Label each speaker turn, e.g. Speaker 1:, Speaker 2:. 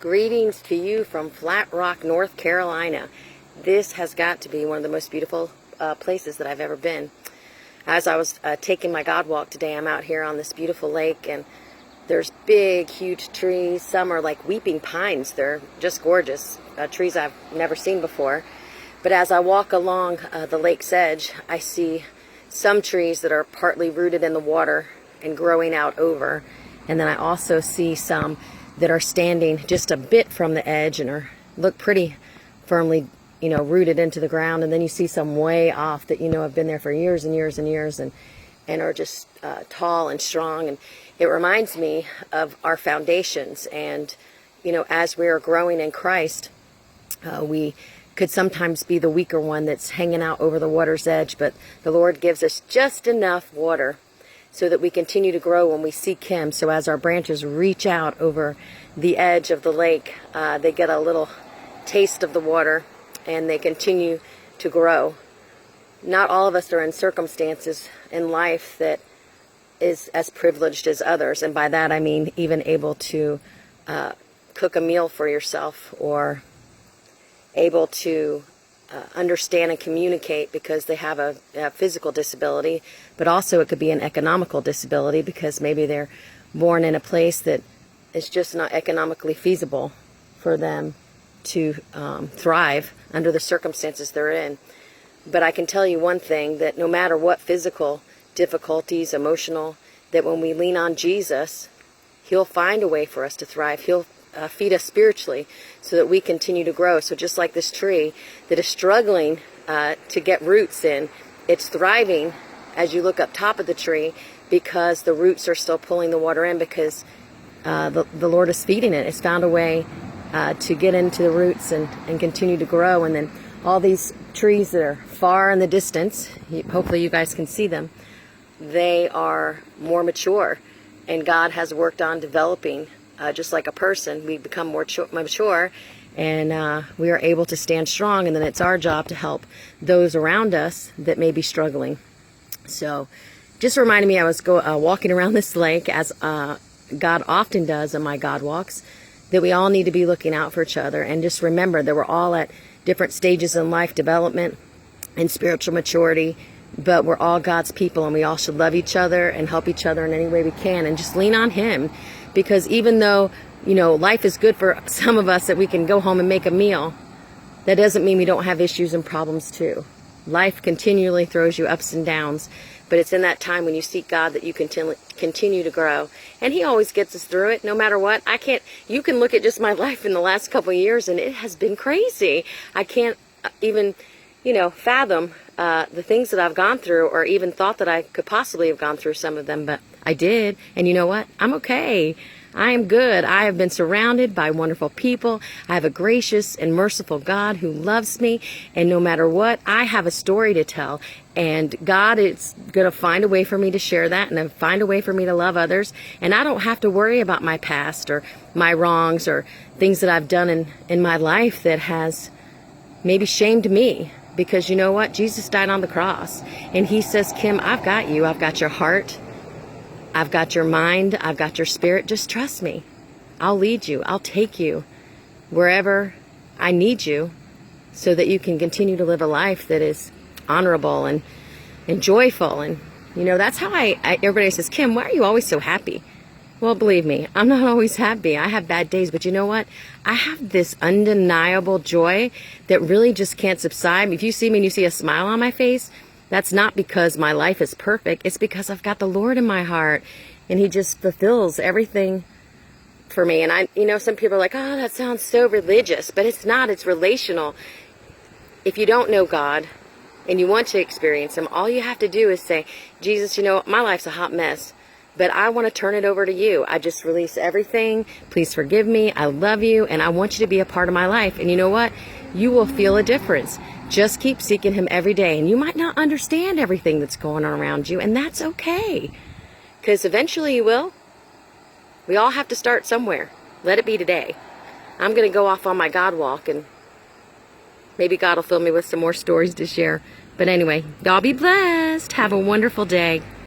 Speaker 1: Greetings to you from Flat Rock, North Carolina. This has got to be one of the most beautiful places that I've ever been. As I was taking my God walk today, I'm out here on this beautiful lake, and there's big, huge trees. Some are like weeping pines. They're just gorgeous. Trees I've never seen before. But as I walk along the lake's edge, I see some trees that are partly rooted in the water and growing out over. And then I also see some that are standing just a bit from the edge and look pretty firmly, rooted into the ground. And then you see some way off that, have been there for years and years and years and are just tall and strong. And it reminds me of our foundations. And, as we are growing in Christ, we could sometimes be the weaker one that's hanging out over the water's edge. But the Lord gives us just enough water so that we continue to grow when we seek Him. So as our branches reach out over the edge of the lake, they get a little taste of the water and they continue to grow. Not all of us are in circumstances in life that is as privileged as others. And by that I mean even able to cook a meal for yourself, or able to understand and communicate because they have a physical disability, but also it could be an economical disability because maybe they're born in a place that is just not economically feasible for them to thrive under the circumstances they're in. But I can tell you one thing, that no matter what physical difficulties, emotional, that when we lean on Jesus, He'll find a way for us to thrive. He'll feed us spiritually so that we continue to grow. So just like this tree that is struggling to get roots in, it's thriving as you look up top of the tree because the roots are still pulling the water in, because the Lord is feeding it. It's found a way to get into the roots and continue to grow. And then all these trees that are far in the distance, hopefully you guys can see them, they are more mature, and God has worked on developing. Just like a person, we become more mature, and we are able to stand strong, and then it's our job to help those around us that may be struggling. So just reminded me, I was walking around this lake, as God often does on my God walks, that we all need to be looking out for each other, and just remember that we're all at different stages in life development and spiritual maturity, but we're all God's people, and we all should love each other and help each other in any way we can, and just lean on Him. Because even though, life is good for some of us, that we can go home and make a meal, that doesn't mean we don't have issues and problems too. Life continually throws you ups and downs, but it's in that time when you seek God that you continue to grow. And He always gets us through it, no matter what. You can look at just my life in the last couple of years, and it has been crazy. I can't even, fathom the things that I've gone through, or even thought that I could possibly have gone through some of them, but I did. And you know what? I'm okay. I am good. I have been surrounded by wonderful people. I have a gracious and merciful God who loves me. And no matter what, I have a story to tell. And God is going to find a way for me to share that, and find a way for me to love others. And I don't have to worry about my past or my wrongs or things that I've done in my life that has maybe shamed me. Because you know what? Jesus died on the cross. And He says, Kim, I've got you. I've got your heart. I've got your mind. I've got your spirit. Just trust me. I'll lead you. I'll take you wherever I need you, so that you can continue to live a life that is honorable and joyful. And, that's how everybody says, Kim, why are you always so happy? Well, believe me, I'm not always happy. I have bad days, but you know what? I have this undeniable joy that really just can't subside. If you see me and you see a smile on my face, that's not because my life is perfect. It's because I've got the Lord in my heart, and He just fulfills everything for me. And some people are like, oh, that sounds so religious, but it's not. It's relational. If you don't know God and you want to experience Him, all you have to do is say, Jesus, my life's a hot mess, but I want to turn it over to You. I just release everything. Please forgive me. I love You, and I want You to be a part of my life. And you know what? You will feel a difference. Just keep seeking Him every day. And you might not understand everything that's going on around you, and that's okay. Because eventually you will. We all have to start somewhere. Let it be today. I'm going to go off on my God walk, and maybe God will fill me with some more stories to share. But anyway, y'all be blessed. Have a wonderful day.